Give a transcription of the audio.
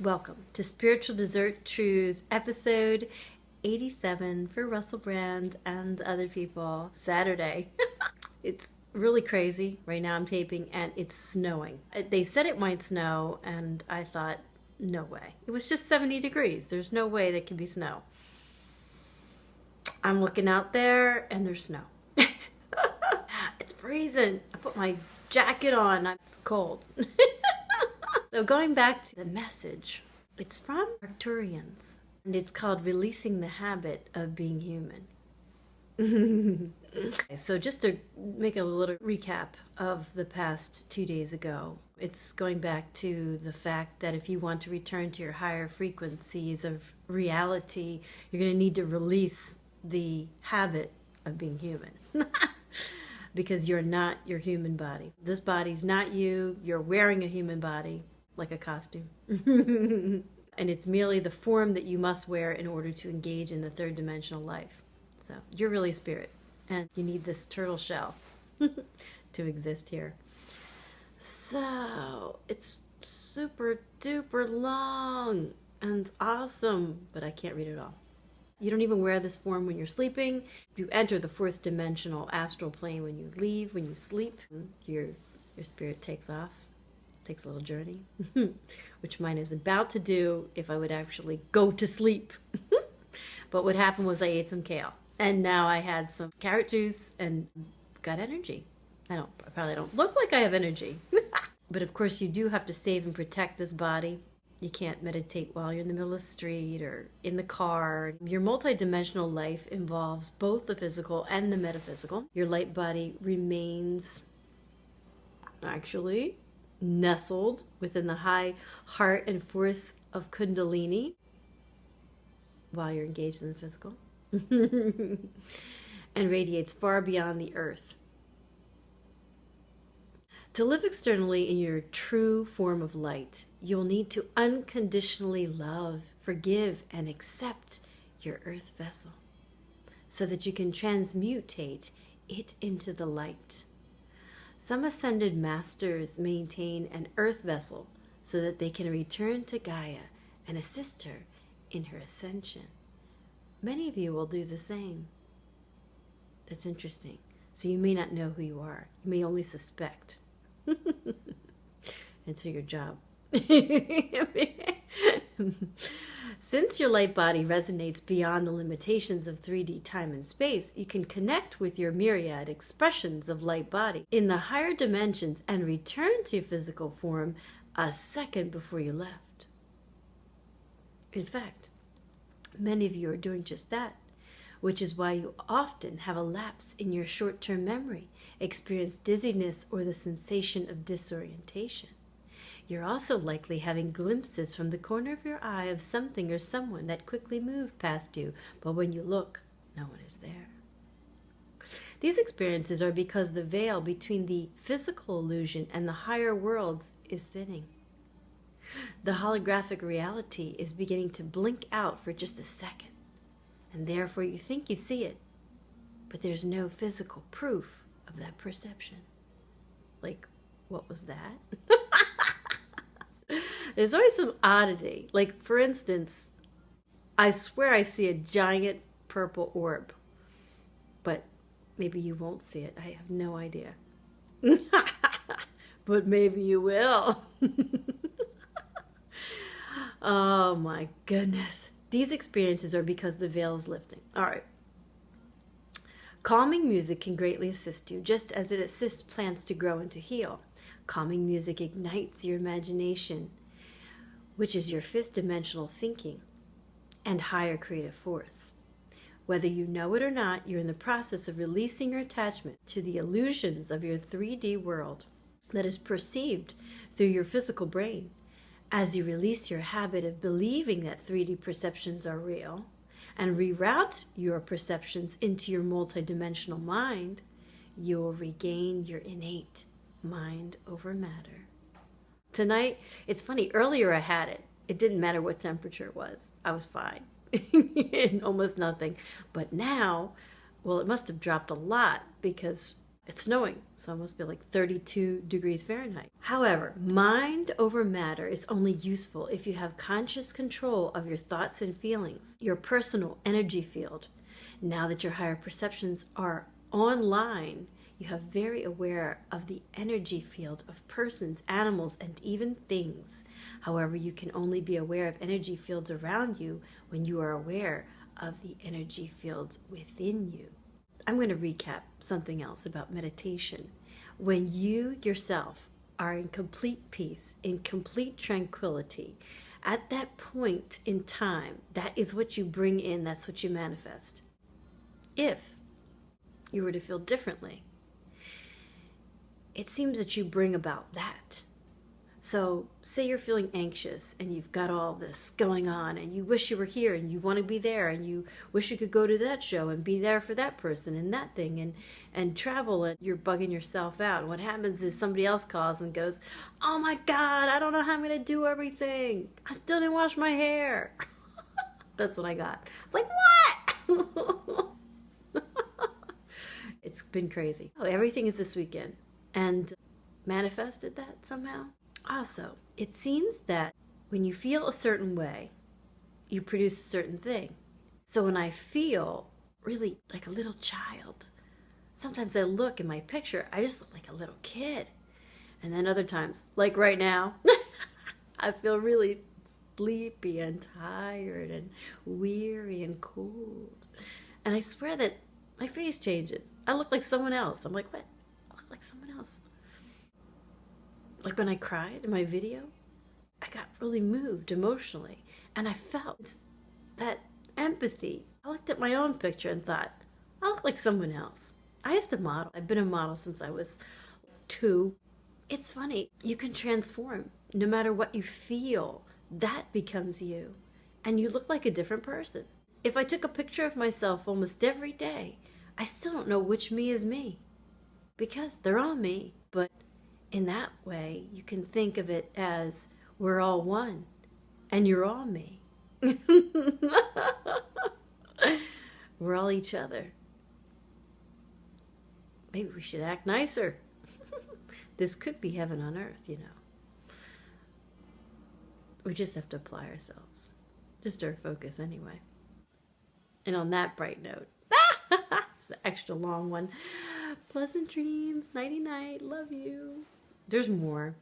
Welcome to Spiritual Dessert Trews, episode 87 for Russell Brand and other people, Saturday. It's really crazy. Right now I'm taping and it's snowing. They said it might snow and I thought, no way. It was just 70 degrees. There's no way there can be snow. I'm looking out there and there's snow. It's freezing. I put my jacket on. It's cold. So going back to the message, it's from Arcturians, and it's called Releasing the Habit of Being Human. So just to make a little recap of the past 2 days ago, it's going back to the fact that if you want to return to your higher frequencies of reality, you're going to need to release the habit of being human. Because you're not your human body. This body's not you. You're wearing a human body. Like a costume. And it's merely the form that you must wear in order to engage in the third dimensional life. So you're really spirit, and you need this turtle shell to exist here. So it's super duper long and awesome, but I can't read it all. You don't even wear this form when you're sleeping. You enter the fourth dimensional astral plane when you leave, when you sleep. Your spirit takes off. Takes a little journey, which mine is about to do if I would actually go to sleep. But what happened was I ate some kale, and now I had some carrot juice and got energy. I probably don't look like I have energy. But of course you do have to save and protect this body. You can't meditate while you're in the middle of the street or in the car. Your multidimensional life involves both the physical and the metaphysical. Your light body remains actually nestled within the high heart and force of Kundalini while you're engaged in the physical and radiates far beyond the earth. To live externally in your true form of light, you'll need to unconditionally love, forgive, and accept your earth vessel so that you can transmutate it into the light. Some ascended masters maintain an earth vessel so that they can return to Gaia and assist her in her ascension. Many of you will do the same. That's interesting. So you may not know who you are. You may only suspect until your job. Since your light body resonates beyond the limitations of 3D time and space, you can connect with your myriad expressions of light body in the higher dimensions and return to your physical form a second before you left. In fact, many of you are doing just that, which is why you often have a lapse in your short-term memory, experience dizziness or the sensation of disorientation. You're also likely having glimpses from the corner of your eye of something or someone that quickly moved past you, but when you look, no one is there. These experiences are because the veil between the physical illusion and the higher worlds is thinning. The holographic reality is beginning to blink out for just a second, and therefore you think you see it, but there's no physical proof of that perception. Like, what was that? There's always some oddity. Like, for instance, I swear I see a giant purple orb. But maybe you won't see it. I have no idea. But maybe you will. Oh my goodness. These experiences are because the veil is lifting. All right. Calming music can greatly assist you, just as it assists plants to grow and to heal. Calming music ignites your imagination, which is your fifth dimensional thinking and higher creative force. Whether you know it or not, you're in the process of releasing your attachment to the illusions of your 3D world that is perceived through your physical brain. As you release your habit of believing that 3D perceptions are real and reroute your perceptions into your multidimensional mind, you will regain your innate mind over matter. Tonight, it's funny, earlier I had it. It didn't matter what temperature it was. I was fine. Almost nothing. But now, well, it must have dropped a lot because It's snowing, so it must be like 32 degrees Fahrenheit. However, mind over matter is only useful if you have conscious control of your thoughts and feelings, your personal energy field. Now that your higher perceptions are online, you have very aware of the energy field of persons, animals, and even things. However, you can only be aware of energy fields around you when you are aware of the energy fields within you. I'm going to recap something else about meditation. When you yourself are in complete peace, in complete tranquility, at that point in time, that is what you bring in, that's what you manifest. If you were to feel differently, it seems that you bring about that. So say you're feeling anxious and you've got all this going on and you wish you were here and you want to be there and you wish you could go to that show and be there for that person and that thing and travel, and you're bugging yourself out. And what happens is somebody else calls and goes, oh my God, I don't know how I'm going to do everything. I still didn't wash my hair. That's what I got. I was like, what? It's been crazy. Oh, everything is this weekend. And manifested that somehow. Also, it seems that when you feel a certain way, you produce a certain thing. So when I feel really like a little child, sometimes I look in my picture, I just look like a little kid. And then other times, like right now, I feel really sleepy and tired and weary and cold. And I swear that my face changes. I look like someone else. I'm like, what? I look like someone else. Like when I cried in my video, I got really moved emotionally, and I felt that empathy. I looked at my own picture and thought, I look like someone else. I used to model. I've been a model since I was 2. It's funny, you can transform. No matter what you feel, that becomes you, and you look like a different person. If I took a picture of myself almost every day, I still don't know which me is me, because they're all me. But in that way, you can think of it as we're all one, and you're all me. We're all each other. Maybe we should act nicer. This could be heaven on earth, you know. We just have to apply ourselves. Just our focus anyway. And on that bright note, it's an extra long one. Pleasant dreams, nighty night, love you. There's more.